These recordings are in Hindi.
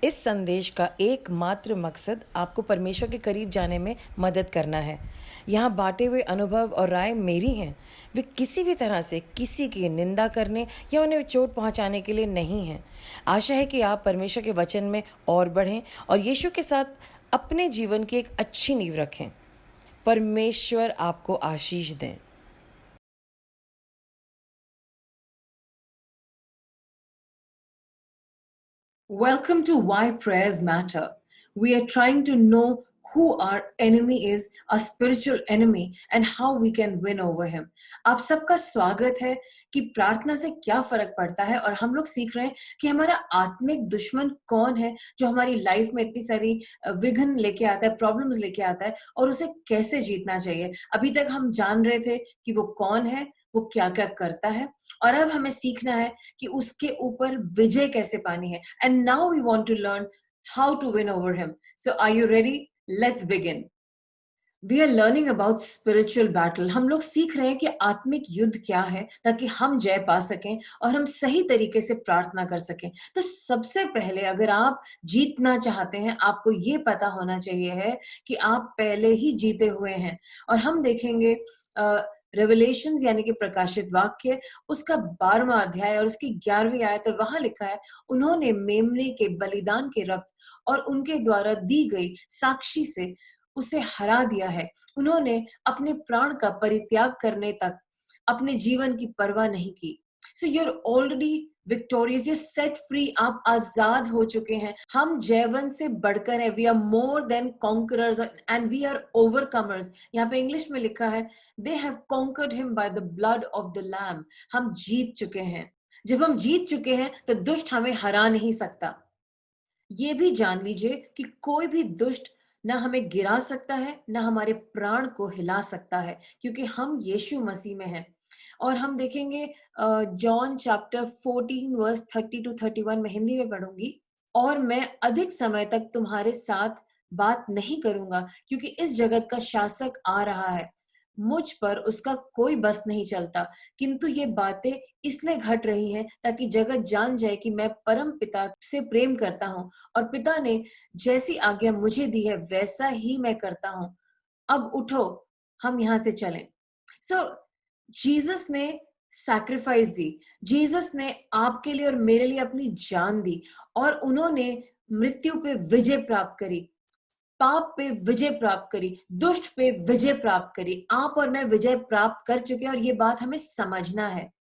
इस संदेश का एकमात्र मकसद आपको परमेश्वर के करीब जाने में मदद करना है। यहाँ बांटे हुए अनुभव और राय मेरी हैं। वे किसी भी तरह से किसी की निंदा करने या उन्हें चोट पहुंचाने के लिए नहीं हैं। आशा है कि आप परमेश्वर के वचन में और बढ़ें और यीशु के साथ अपने जीवन की एक अच्छी नींव रखें। परमेश्वर आपको आशीष दें। Welcome to Why Prayers Matter. We are trying to know who our enemy is, our spiritual enemy, and how we can win over him. आप सबका स्वागत है कि प्रार्थना से क्या फर्क पड़ता है, और हम लोग सीख रहे हैं कि हमारा आत्मिक दुश्मन कौन है जो हमारी लाइफ में इतनी सारी विघ्न लेके आता है, प्रॉब्लम्स लेके आता है, और उसे कैसे जीतना चाहिए। अभी तक हम जान रहे थे कि वो कौन है, वो क्या क्या करता है, और अब हमें सीखना है कि उसके ऊपर विजय कैसे पानी है। And now we want to learn how to win over him. So are you ready? Let's begin. We are learning about spiritual battle. हम लोग सीख रहे हैं कि आत्मिक युद्ध क्या है, ताकि हम जय पा सकें और हम सही तरीके से प्रार्थना कर सकें। तो सबसे पहले अगर आप जीतना चाहते हैं, आपको ये पता होना चाहिए है कि आप पहले ही जीते हुए हैं। और हम देखेंगे रेवलेशंस यानी कि प्रकाशित वाक्य, उसका 12वां अध्याय और उसकी 11वीं आयत, और वहां लिखा है, उन्होंने मेमने के बलिदान के रक्त और उनके द्वारा दी गई साक्षी से उसे हरा दिया है। उन्होंने अपने प्राण का परित्याग करने तक अपने जीवन की परवाह नहीं की। So you're already victorious, you're set free, आप आजाद हो चुके हैं। हम जयवंत से बढ़कर हैं। We are more than conquerors and we are overcomers. यहाँ पे इंग्लिश में लिखा है, they have conquered him by the blood of the lamb. हम जीत चुके हैं। जब हम जीत चुके हैं तो दुष्ट हमें हरा नहीं सकता। ये भी जान लीजिए कि कोई भी दुष्ट ना हमें गिरा सकता है, ना हमारे प्राण को हिला सकता है, क्योंकि हम यीशु मसीह में हैं। और हम देखेंगे जॉन चैप्टर 14 वर्स 30 टू 31 में, हिंदी में पढ़ूंगी। और मैं अधिक समय तक तुम्हारे साथ बात नहीं करूंगा, क्योंकि इस जगत का शासक आ रहा है, मुझ पर उसका कोई बस नहीं चलता, किंतु ये बातें इसलिए घट रही हैं ताकि जगत जान जाए कि मैं परम पिता से प्रेम करता हूँ, और पिता ने जैसी आज्ञा मुझे दी है वैसा ही मैं करता हूँ। अब उठो, हम यहाँ से चलें। सो जीसस ने सैक्रिफाइस दी, जीसस ने आपके लिए और मेरे लिए अपनी जान दी, और उन्होंने मृत्यु पे विजय प्राप्त करी, पाप पे विजय प्राप्त करी, दुष्ट पे विजय प्राप्त करी। आप और मैं विजय प्राप्त कर चुके हैं, और ये बात हमें समझना है।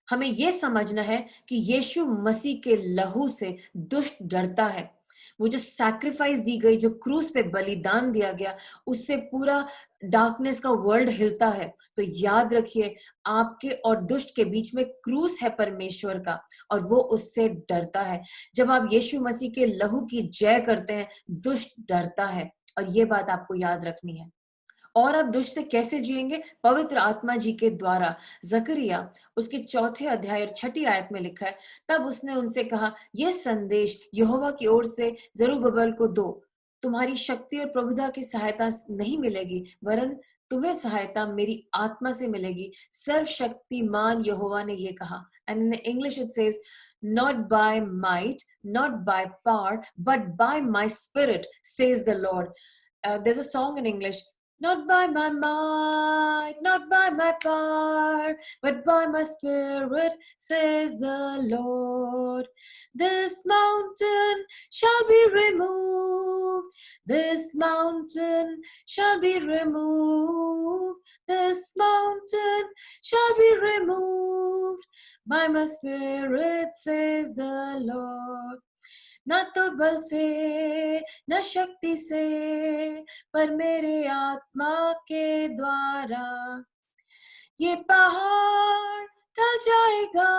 हमें ये समझना है कि यीशु मसीह के लहू से दुष्ट डरता है। वो जो सैक्रिफाइस दी गई, जो क्रूस पे बलिदान दिया गया, उससे पूरा डार्कनेस का वर्ल्ड हिलता है। तो याद रखिए, आपके और दुष्ट के बीच में क्रूस है परमेश्वर का, और वो उससे डरता है। जब आप यीशु मसीह के लहू की जय करते हैं, दुष्ट डरता है, और ये बात आपको याद रखनी है। और अब दुष्ट से कैसे जिएंगे? पवित्र आत्मा जी के द्वारा। जकरिया उसके 4थे अध्याय और 6ठी आयत में लिखा है, तब उसने उनसे कहा, यह संदेश यहोवा की ओर से जरूब्बाबेल को दो, तुम्हारी शक्ति और प्रभुता की सहायता नहीं मिलेगी, वरन तुम्हें सहायता मेरी आत्मा से मिलेगी, सर्वशक्तिमान यहोवा ने ये कहा। And in English it says, not by might, not by power, but by my spirit, says the Lord. There's a song in English, not by my might, not by my power, but by my spirit, says the Lord. This mountain shall be removed. This mountain shall be removed. This mountain shall be removed by my spirit, says the Lord. ना तो बल से न शक्ति से, पर मेरे आत्मा के द्वारा। ये पहाड़ टल जाएगा,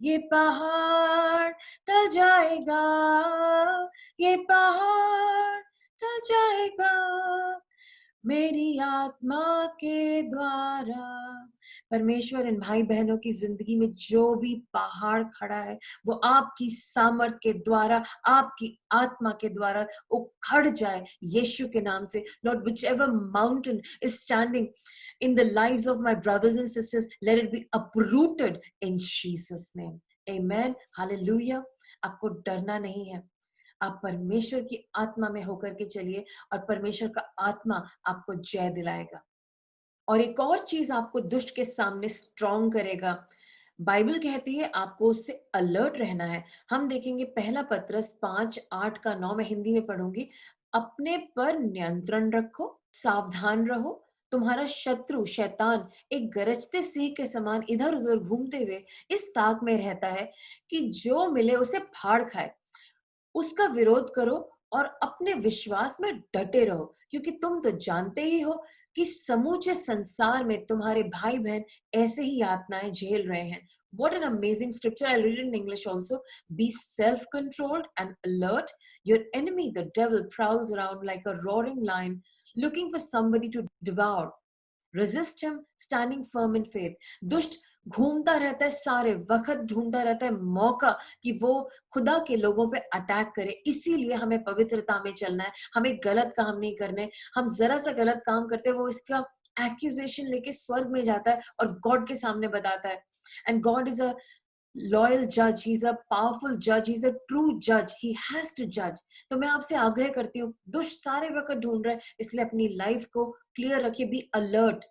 ये पहाड़ टल जाएगा, ये पहाड़ टल जाएगा मेरी आत्मा के द्वारा। परमेश्वर इन भाई बहनों की जिंदगी में जो भी पहाड़ खड़ा है, वो आपकी सामर्थ के द्वारा, आपकी आत्मा के द्वारा उखड़ जाए यीशु के नाम से। Lord, whichever mountain is standing in the lives of my brothers and sisters, let it be uprooted in Jesus name. Amen. Hallelujah. आपको डरना नहीं है। आप परमेश्वर की आत्मा में होकर के चलिए और परमेश्वर का आत्मा आपको जय दिलाएगा। और एक और चीज आपको दुष्ट के सामने स्ट्रॉन्ग करेगा। बाइबल कहती है आपको उससे अलर्ट रहना है। हम देखेंगे पहला पत्रस 5:8 का 9 मैं हिंदी में पढ़ूंगी। अपने पर नियंत्रण रखो, सावधान रहो। तुम्हारा शत्रु शैतान एक गरजते सिंह के समान इधर उधर घूमते हुए इस ताक में रहता है कि जो मिले उसे फाड़ खाए। उसका विरोध करो और अपने विश्वास में डटे रहो, क्योंकि तुम तो जानते ही हो कि समूचे संसार में तुम्हारे भाई बहन ऐसे ही यातनाएं झेल रहे हैं। What an amazing scripture. I'll read it in English also. Be self-controlled and alert. Your enemy, the devil, prowls around like a roaring lion, looking for somebody to devour. Resist him, standing firm in faith. दुष्ट घूमता रहता है, सारे वक्त ढूंढता रहता है मौका कि वो खुदा के लोगों पे अटैक करे। इसीलिए हमें पवित्रता में चलना है, हमें गलत काम नहीं करने। हम जरा सा गलत काम करते हैं, वो इसका एक्यूजेशन लेके स्वर्ग में जाता है और गॉड के सामने बताता है। And God is a loyal जज, ही इज अ पावरफुल जज, ही इज अ ट्रू जज, ही हैज टू जज। तो मैं आपसे आग्रह करती हूँ, दुष्ट सारे वक्त ढूंढ रहे हैं, इसलिए अपनी लाइफ को क्लियर रखिए, बी अलर्ट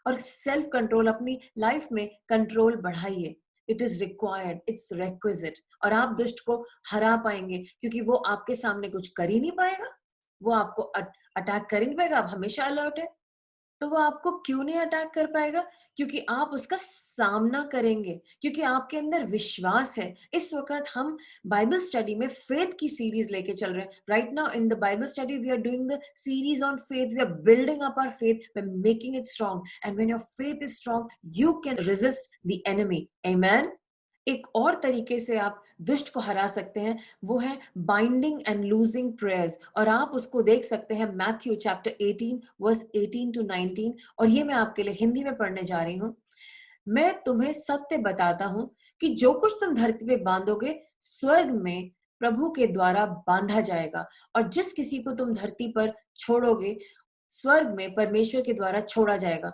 और सेल्फ कंट्रोल, अपनी लाइफ में कंट्रोल बढ़ाइए। It is required, it's requisite. और आप दुष्ट को हरा पाएंगे, क्योंकि वो आपके सामने कुछ कर ही नहीं पाएगा, वो आपको अटैक कर ही नहीं पाएगा। आप हमेशा अलर्ट है, तो वो आपको क्यों नहीं अटैक कर पाएगा? क्योंकि आप उसका सामना करेंगे, क्योंकि आपके अंदर विश्वास है। इस वक्त हम बाइबल स्टडी में फेथ की सीरीज लेके चल रहे हैं। Right now in the Bible study we are doing the series on faith. We are building up our faith, we are making it strong, and when your faith is strong you can resist the enemy. Amen. एक और तरीके से आप दुष्ट को हरा सकते हैं, वो है बाइंडिंग एंड लूजिंग प्रेयर्स। और आप उसको देख सकते हैं मैथ्यू चैप्टर 18 वर्स 18 टू 19। और ये मैं आपके लिए हिंदी में पढ़ने जा रही हूँ। मैं तुम्हें सत्य बताता हूं कि जो कुछ तुम धरती पे बांधोगे स्वर्ग में प्रभु के द्वारा बांधा जाएगा, और जिस किसी को तुम धरती पर छोड़ोगे स्वर्ग में परमेश्वर के द्वारा छोड़ा जाएगा।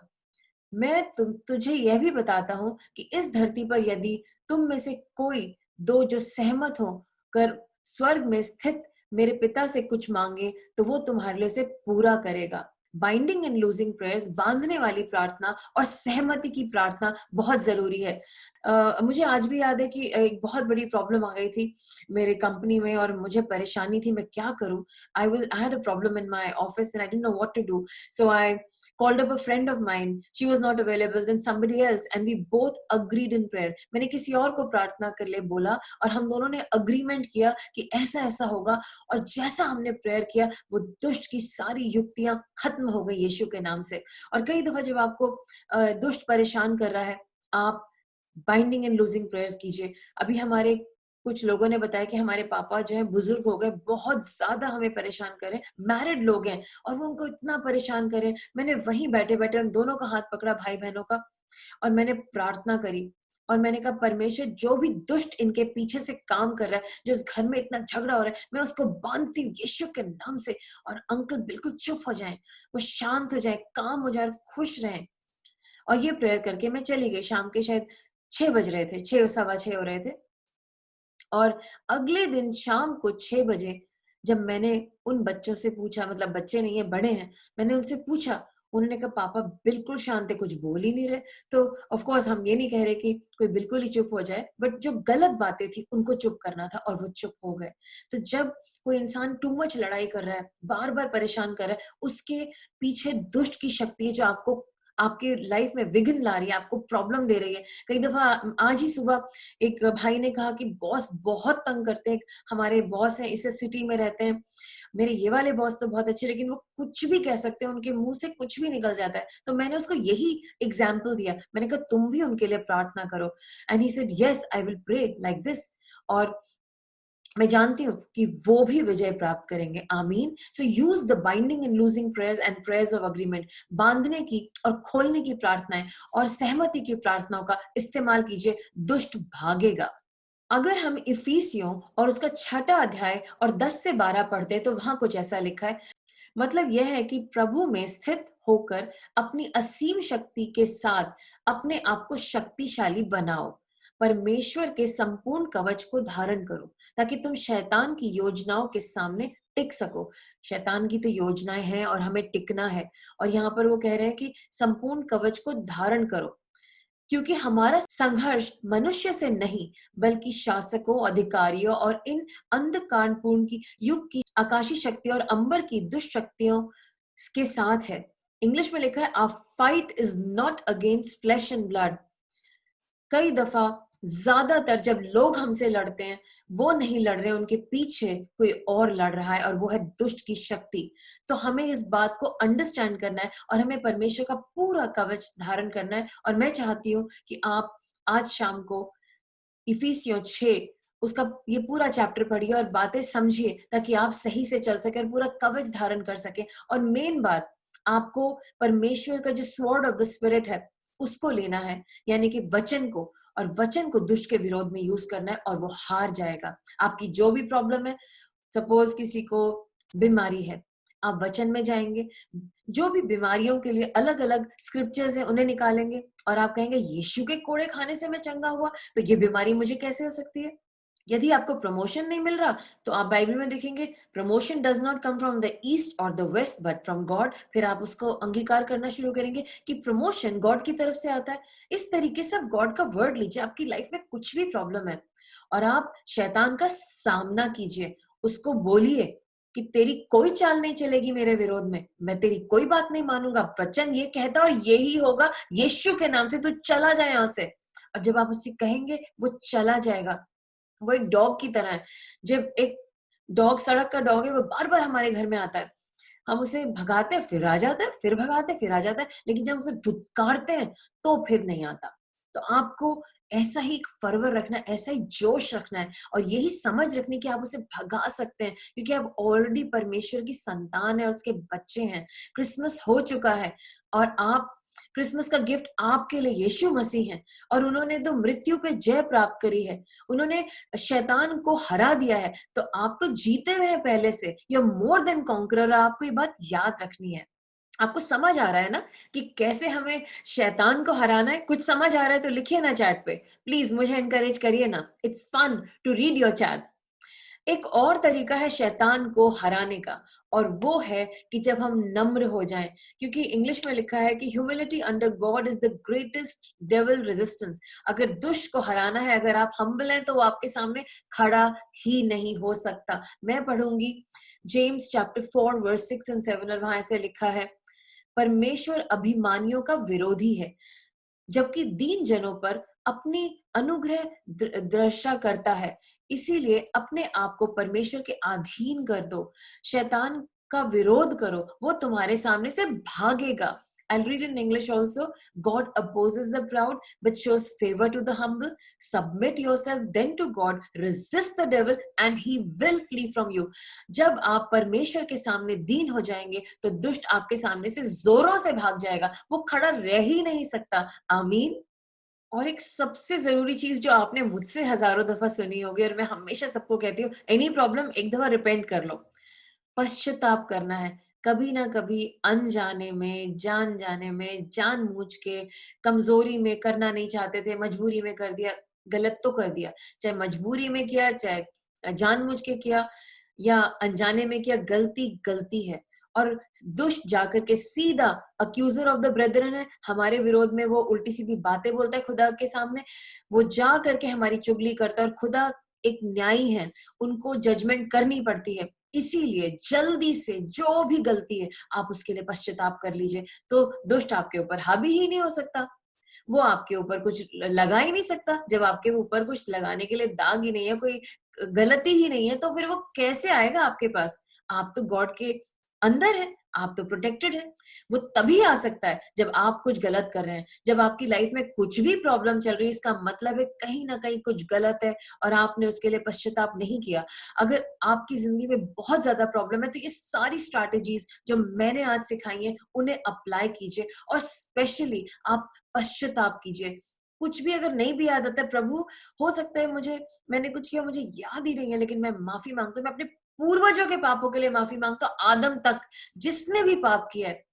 मैं तुझे यह भी बताता हूं कि इस धरती पर यदि तुम में से कोई दो जो सहमत हो कर स्वर्ग में स्थित मेरे पिता से कुछ मांगे तो वो तुम्हारे लिए उसे पूरा करेगा। बाइंडिंग एंड लूजिंग प्रेयर्स, बांधने वाली प्रार्थना और सहमति की प्रार्थना बहुत जरूरी है। मुझे आज भी याद है कि एक बहुत बड़ी प्रॉब्लम आ गई थी मेरे कंपनी में और मुझे परेशानी थी, मैं क्या करूं। I had a problem in my office and I didn't know what to do. So I called up a friend of mine. She was not available. Then somebody else, and we both agreed in prayer. मैंने किसी और को प्रार्थना कर ले बोला और हम दोनों ने अग्रीमेंट किया कि ऐसा ऐसा होगा। और जैसा हमने प्रेयर किया वो दुष्ट की सारी युक्तियां खत्म हो गई यीशु के नाम से। और कई दफा जब आपको दुष्ट परेशान कर रहा है, आप बाइंडिंग एंड लूजिंग प्रेयर्स कीजिए। अभी हमारे कुछ लोगों ने बताया कि हमारे पापा जो है बुजुर्ग हो गए, बहुत ज्यादा हमें परेशान करें, मैरिड लोग हैं और वो उनको इतना परेशान करें। मैंने वहीं बैठे बैठे उन दोनों का हाथ पकड़ा, भाई बहनों का, और मैंने प्रार्थना करी। और मैंने कहा परमेश्वर जो भी दुष्ट इनके पीछे से काम कर रहा है, जो इस घर में इतना झगड़ा हो रहा है, मैं उसको बांधती हूँ यीशु के नाम से। और अंकल बिल्कुल चुप हो जाएं, वो शांत हो जाए, काम हो जाए, खुश रहें। और ये प्रेयर करके मैं चली गई। शाम के शायद 6 बज रहे थे, 6 सवा 6 हो रहे थे। और अगले दिन शाम को 6 बजे जब मैंने उन बच्चों से पूछा, मतलब बच्चे नहीं है बड़े हैं, मैंने उनसे पूछा, उन्होंने कहा पापा बिल्कुल शांत है, कुछ बोल ही नहीं रहे। तो ऑफ कोर्स हम ये नहीं कह रहे कि कोई बिल्कुल ही चुप हो जाए, बट जो गलत बातें थी उनको चुप करना था और वो चुप हो गए। तो जब कोई इंसान टू मच लड़ाई कर रहा है, बार बार परेशान कर रहा है, उसके पीछे दुष्ट की शक्ति है जो आपको आपके लाइफ में विघ्न ला रही है, आपको प्रॉब्लम दे रही है। कई दफा आज ही सुबह एक भाई ने कहा कि बॉस बहुत तंग करते हैं, हमारे बॉस हैं इस सिटी में रहते हैं, मेरे ये वाले बॉस तो बहुत अच्छे, लेकिन वो कुछ भी कह सकते हैं, उनके मुंह से कुछ भी निकल जाता है। तो मैंने उसको यही एग्जाम्पल दिया, मैंने कहा तुम भी उनके लिए प्रार्थना करो। And he said yes I will pray like this. और मैं जानती हूँ कि वो भी विजय प्राप्त करेंगे। आमीन। So use the binding and loosing prayers and prayers of agreement. बांधने की और खोलने की प्रार्थनाएं और सहमति की प्रार्थनाओं का इस्तेमाल कीजिए, दुष्ट भागेगा। अगर हम इफिसियों और उसका 6 अध्याय और 10 से 12 पढ़ते तो वहां कुछ ऐसा लिखा है। मतलब यह है कि प्रभु में स्थित होकर अपनी असीम शक्ति के साथ अपने आप को शक्तिशाली बनाओ। परमेश्वर के संपूर्ण कवच को धारण करो ताकि तुम शैतान की योजनाओं के सामने टिक सको। शैतान की तो योजनाएं हैं और हमें टिकना है, और यहाँ पर वो कह रहे हैं कि संपूर्ण कवच को धारण करो, क्योंकि हमारा संघर्ष मनुष्य से नहीं बल्कि शासकों, अधिकारियों और इन अंधकारपूर्ण की युग की आकाशीय शक्तियों और अंबर की दुष्ट शक्तियों के साथ है। इंग्लिश में लिखा है, our fight is not against flesh and blood. कई दफा ज्यादातर जब लोग हमसे लड़ते हैं, वो नहीं लड़ रहे, उनके पीछे कोई और लड़ रहा है और वो है दुष्ट की शक्ति। तो हमें इस बात को अंडरस्टैंड करना है और हमें परमेश्वर का पूरा कवच धारण करना है। और मैं चाहती हूँ कि आप आज शाम को इफिसियों 6 उसका ये पूरा चैप्टर पढ़िए और बातें समझिए, ताकि आप सही से चल सके और पूरा कवच धारण कर सके। और मेन बात, आपको परमेश्वर का जो स्वॉर्ड ऑफ द स्पिरिट है उसको लेना है, यानी कि वचन को, और वचन को दुष्ट के विरोध में यूज करना है और वो हार जाएगा। आपकी जो भी प्रॉब्लम है, सपोज किसी को बीमारी है, आप वचन में जाएंगे, जो भी बीमारियों के लिए अलग अलग स्क्रिप्चर्स हैं उन्हें निकालेंगे और आप कहेंगे यीशु के कोड़े खाने से मैं चंगा हुआ, तो ये बीमारी मुझे कैसे हो सकती है। यदि आपको प्रमोशन नहीं मिल रहा, तो आप बाइबल में देखेंगे, promotion does not come from the east और the west but from God. फिर आप उसको अंगीकार करना शुरू करेंगे कि प्रमोशन गॉड की तरफ से आता है। इस तरीके से आप गॉड का वर्ड लीजिए। आपकी लाइफ में कुछ भी प्रॉब्लम है और आप शैतान का सामना कीजिए, उसको बोलिए कि तेरी कोई चाल नहीं चलेगी मेरे विरोध में, मैं तेरी कोई बात नहीं मानूंगा, वचन ये कहता और यही होगा, यीशु के नाम से तू चला जाए यहाँ से। और जब आप उससे कहेंगे, वो चला जाएगा। वो एक डॉग की तरह है। जब एक डॉग, सड़क का डॉग है, वो बार बार हमारे घर में आता है, हम उसे भगाते हैं फिर आ जाता है, फिर भगाते हैं फिर आ जाता है, लेकिन जब उसे धुतकारते हैं तो फिर नहीं आता। तो आपको ऐसा ही एक फर्वर रखना है, ऐसा ही जोश रखना है और यही समझ रखनी कि आप उसे भगा सकते हैं, क्योंकि आप ऑलरेडी परमेश्वर की संतान है और उसके बच्चे हैं। क्रिसमस हो चुका है और आप, क्रिसमस का गिफ्ट आपके लिए यीशु मसीह है, और उन्होंने तो मृत्यु पे जय प्राप्त करी है, उन्होंने शैतान को हरा दिया है। तो आप तो जीते हुए हैं पहले से, you are more than conqueror. आपको ये बात याद रखनी है। आपको समझ आ रहा है ना कि कैसे हमें शैतान को हराना है? कुछ समझ आ रहा है तो लिखिए ना चैट पे, प्लीज मुझे एनकरेज करिए ना। It's fun to read your chats. एक और तरीका है शैतान को हराने का, और वो है कि जब हम नम्र हो जाएं, क्योंकि इंग्लिश में लिखा है कि humility under God is the greatest devil resistance. अगर दुष्ट को हराना है, अगर आप हम्बल हैं, तो वो आपके सामने खड़ा ही नहीं हो सकता। मैं पढ़ूंगी जेम्स चैप्टर 4 वर्स 6 एंड 7, और वहां ऐसे लिखा है, परमेश्वर अभिमानियों का विरोधी है, जबकि दीन जनों पर अपनी अनुग्रह दृष्टा करता है। इसीलिए अपने आप को परमेश्वर के अधीन कर दो, शैतान का विरोध करो, वो तुम्हारे सामने से भागेगा। I'll read in English also. God opposes the proud but shows favor to the humble. Submit yourself then to God. Resist the devil and he will flee from you. जब आप परमेश्वर के सामने दीन हो जाएंगे, तो दुष्ट आपके सामने से जोरों से भाग जाएगा, वो खड़ा रह ही नहीं सकता। आमीन। और एक सबसे जरूरी चीज जो आपने मुझसे हजारों दफा सुनी होगी और मैं हमेशा सबको कहती हूँ, एनी प्रॉब्लम एक दफा रिपेंट कर लो। पश्चाताप करना है। कभी ना कभी अनजाने में, जान जाने में, जानबूझ के, कमजोरी में, करना नहीं चाहते थे, मजबूरी में कर दिया, गलत तो कर दिया। चाहे मजबूरी में किया, चाहे जानबूझ के किया या अनजाने में किया, गलती गलती है। और दुष्ट जाकर के सीधा अक्यूजर ऑफ द ब्रेदरन है, हमारे विरोध में वो उल्टी सीधी बातें बोलता है खुदा के सामने। वो जा करके हमारी चुगली करता है, और खुदा एक न्यायी है, उनको जजमेंट करनी पड़ती है। इसीलिए जल्दी से जो भी गलती है, आप उसके लिए पश्चाताप कर लीजिए, तो दुष्ट आपके ऊपर हावी ही नहीं हो सकता। वो आपके ऊपर कुछ लगा ही नहीं सकता। जब आपके ऊपर कुछ लगाने के लिए दाग ही नहीं है, कोई गलती ही नहीं है, तो फिर वो कैसे आएगा आपके पास? आप तो गॉड के अंदर है, आप तो प्रोटेक्टेड है। वो तभी आ सकता है जब आप कुछ गलत कर रहे हैं। जब आपकी लाइफ में कुछ भी प्रॉब्लम चल रही है, इसका मतलब है कहीं ना कहीं कुछ गलत है और आपने उसके लिए पश्चाताप नहीं किया। अगर आपकी जिंदगी में बहुत ज्यादा प्रॉब्लम है, तो ये सारी स्ट्रैटेजीज जो मैंने आज सिखाई हैं, उन्हें अप्लाई कीजिए और स्पेशली आप पश्चाताप कीजिए। कुछ भी अगर नहीं भी याद आता है, प्रभु हो सकता है मैंने कुछ किया, मुझे याद ही नहीं है, लेकिन मैं माफी मांगता हूँ, मैं अपने पूर्वजों के पापों के लिए माफी मांगता हूँ, आदम तक जिसने भी पाप किया है,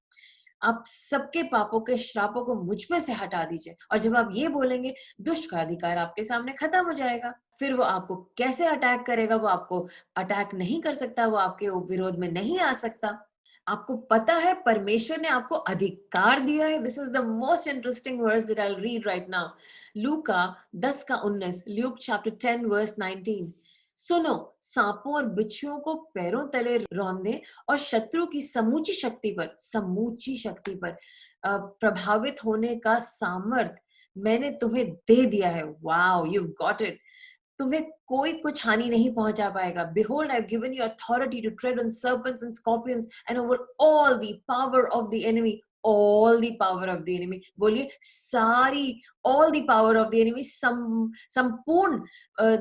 आप सबके पापों के श्रापों को मुझ पे से हटा दीजिए। और जब आप ये बोलेंगे, दुष्ट का अधिकार आपके सामने खत्म हो जाएगा। फिर वो आपको कैसे अटैक करेगा? वो आपको अटैक नहीं कर सकता, वो आपके विरोध में नहीं आ सकता। आपको पता है परमेश्वर ने आपको अधिकार दिया है। This is the most interesting verse that I will read right now. लूका 10 का 19, ल्यूक चैप्टर 10 वर्स 19। सुनो, सांपों और बिच्छुओं को पैरों तले रौंदे और शत्रु की समूची शक्ति पर प्रभावित होने का सामर्थ मैंने तुम्हें दे दिया है। Wow, you got it. तुम्हें कोई कुछ हानि नहीं पहुंचा पाएगा। Behold, I've given you authority to tread on serpents and scorpions and over all the power of the enemy. All the power of the enemy. बोलिए सारी, all the power of the enemy, संपूर्ण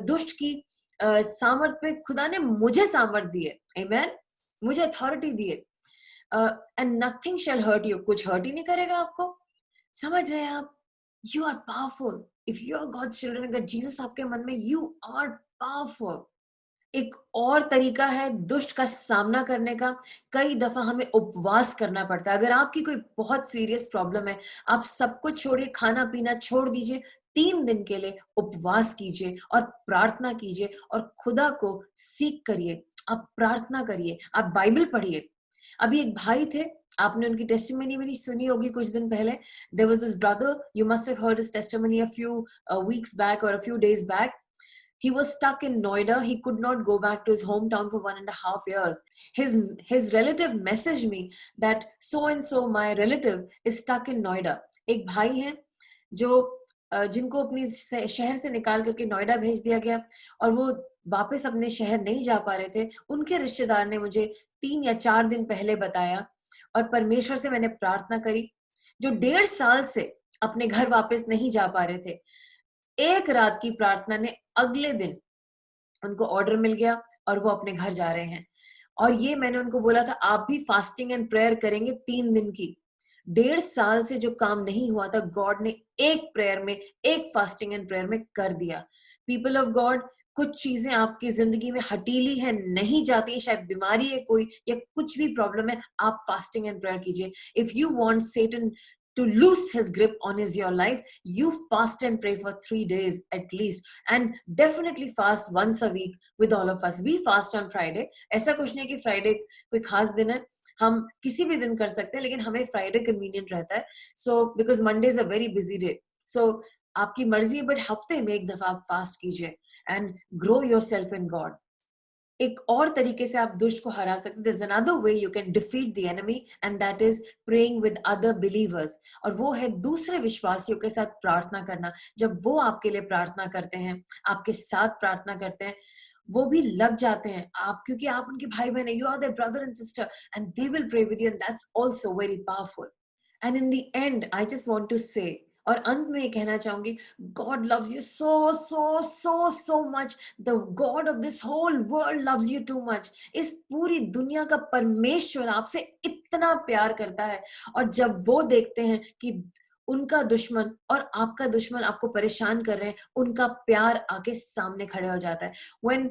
दुष्ट की सामर्थ पे खुदा ने मुझे सामर्थ दी है। Amen? मुझे अथॉरिटी दी है। And nothing shall hurt you. कुछ हर्ट ही नहीं करेगा आपको। समझ रहे हैं आप? You are powerful. If you are God's children, अगर जीसस आपके मन में, you are powerful. एक और तरीका है दुष्ट का सामना करने का। कई दफा हमें उपवास करना पड़ता है। अगर आपकी कोई बहुत सीरियस प्रॉब्लम है, आप सब कुछ छोड़िए, खाना पीना छोड़ दीजिए, 3 दिन के लिए उपवास कीजिए और प्रार्थना कीजिए और खुदा को सीख करिए। आप प्रार्थना करिए, आप बाइबल पढ़िए। अभी एक भाई थे, आपने उनकी टेस्टिमनी मेरी सुनी होगी कुछ दिन पहले। There was this brother, you must have heard his testimony a few weeks back or a few days back. He was stuck in Noida. He could not go back to his hometown for 1.5 years. His relative messaged me that so and so my relative is stuck in Noida. एक भाई है जो जिनको अपनी शहर से निकाल करके नोएडा भेज दिया गया और वो वापस अपने शहर नहीं जा पा रहे थे। उनके रिश्तेदार ने मुझे 3 या 4 दिन पहले बताया और परमेश्वर से मैंने प्रार्थना करी। जो 1.5 साल से अपने घर वापस नहीं जा पा रहे थे, एक रात की प्रार्थना ने अगले दिन उनको ऑर्डर मिल गया और वो अपने घर जा रहे हैं। और ये मैंने उनको बोला था, आप भी फास्टिंग एंड प्रेयर करेंगे 3 दिन की। 1.5 साल से जो काम नहीं हुआ था, गॉड ने एक प्रेयर में, एक फास्टिंग एंड प्रेयर में कर दिया। पीपल ऑफ गॉड, कुछ चीजें आपकी जिंदगी में हटीली है, नहीं जाती, शायद बीमारी है कोई या कुछ भी प्रॉब्लम है, आप फास्टिंग एंड प्रेयर कीजिए। If you want Satan to lose his grip on your life, you fast and pray for 3 days at least, and definitely fast once a week with all of us. We fast on Friday. ऐसा कुछ नहीं कि फ्राइडे कोई खास दिन है, हम किसी भी दिन कर सकते हैं, लेकिन हमें फ्राइडे कन्वीनियंट रहता है। So because Monday is a very busy day. So आपकी मर्जी है, बट हफ्ते में एक दफा आप फास्ट कीजिए and grow yourself in God. एक और तरीके से आप दुष्ट को हरा सकते हैं। There's another way you can defeat the enemy, and that is praying with other believers. और वो है दूसरे विश्वासियों के साथ प्रार्थना करना। जब वो आपके लिए प्रार्थना करते हैं, आपके साथ प्रार्थना करते हैं, वो भी लग जाते हैं आप, क्योंकि आप उनके भाई बहन हैं, you are their brother and sister, and they will pray with you, and that's also very powerful. And in the end, I just want to say, और अंत में ये कहना चाहूंगी, God loves you so much. The God of this whole world loves you too much. इस पूरी दुनिया का परमेश्वर आपसे इतना प्यार करता है। और जब वो देखते हैं कि उनका दुश्मन और आपका दुश्मन आपको परेशान कर रहे हैं, उनका प्यार आके सामने खड़े हो जाता है। When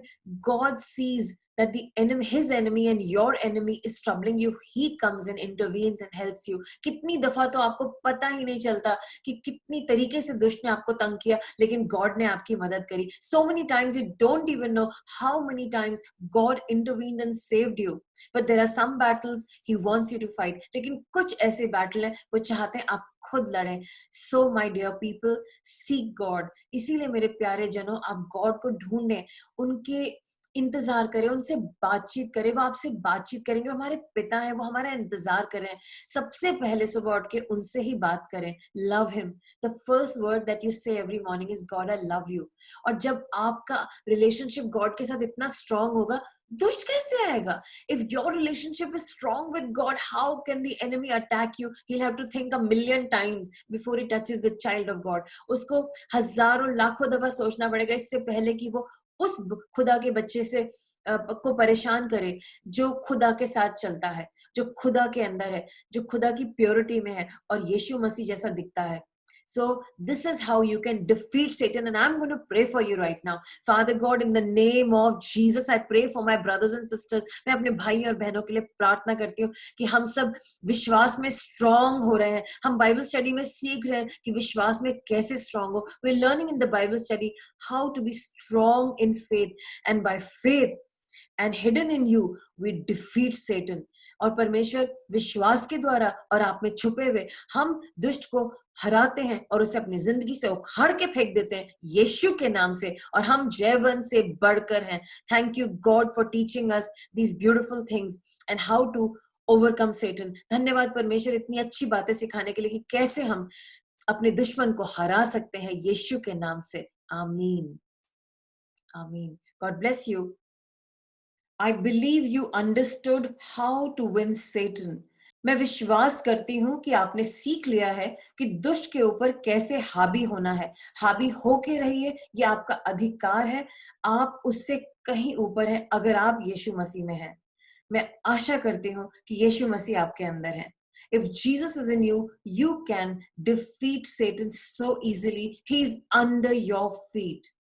God sees that his enemy and your enemy is troubling you, he comes and intervenes and helps you. कितनी दफा तो आपको पता ही नहीं चलता कि कितनी तरीके से दुष्ट ने आपको तंग किया, लेकिन गॉड ने आपकी मदद करी। So many times you don't even know how many times God intervened and saved you. But there are some battles he wants you to fight. लेकिन कुछ ऐसे बैटल हैं वो चाहते हैं आप खुद लड़ें। So my dear people, seek God. इसीलिए मेरे प्यारे जनों, आप गॉड को ढूंढें, उनके इंतजार करें, उनसे बातचीत करें। वो आपसे बातचीत करेंगे, वो हमारे पिता हैं, वो हमारा इंतजार कर रहे हैं। सबसे पहले सुबह उठ के उनसे ही बात करें। Love him. The first word that you say every morning is God I love you. और जब आपका रिलेशनशिप गॉड के साथ इतना स्ट्रांग होगा, दुष्ट कैसे आएगा? If your relationship is strong with God, how can the enemy attack you? He'll have to think a million times before he touches the child of God. उसको हजारों लाखों दफा सोचना पड़ेगा इससे पहले कि वो उस खुदा के बच्चे से को परेशान करे, जो खुदा के साथ चलता है, जो खुदा के अंदर है, जो खुदा की प्योरिटी में है और यीशु मसीह जैसा दिखता है। So this is how you can defeat Satan, and I'm going to pray for you right now. Father God, in the name of Jesus, I pray for my brothers and sisters. मैं अपने भाई और बहनों के लिए प्रार्थना करती हूँ कि हम सब विश्वास में स्ट्रांग हो रहे हैं. हम बाइबल स्टडी में सीख रहे हैं कि विश्वास में कैसे स्ट्रांग हो. We're learning in the Bible study how to be strong in faith, and by faith and hidden in you we defeat Satan. और परमेश्वर विश्वास के द्वारा और आप में छुपे हुए हम दुष्ट को हराते हैं और उसे अपनी जिंदगी से उखाड़ के फेंक देते हैं यीशु के नाम से, और हम जयवन से बढ़कर हैं. Thank you God for teaching us these beautiful things and how to overcome Satan. धन्यवाद परमेश्वर इतनी अच्छी बातें सिखाने के लिए कि कैसे हम अपने दुश्मन को हरा सकते हैं यीशु के नाम से. आमीन आमीन. God bless you. I believe you understood how to win Satan. मैं विश्वास करती हूँ कि आपने सीख लिया है कि दुष्ट के ऊपर कैसे हावी होना है. हावी होके रहिए, ये आपका अधिकार है. आप उससे कहीं ऊपर हैं अगर आप यीशु मसीह में हैं. मैं आशा करती हूँ कि यीशु मसीह आपके अंदर है. If Jesus is in you, you can defeat Satan so easily. He's under your feet.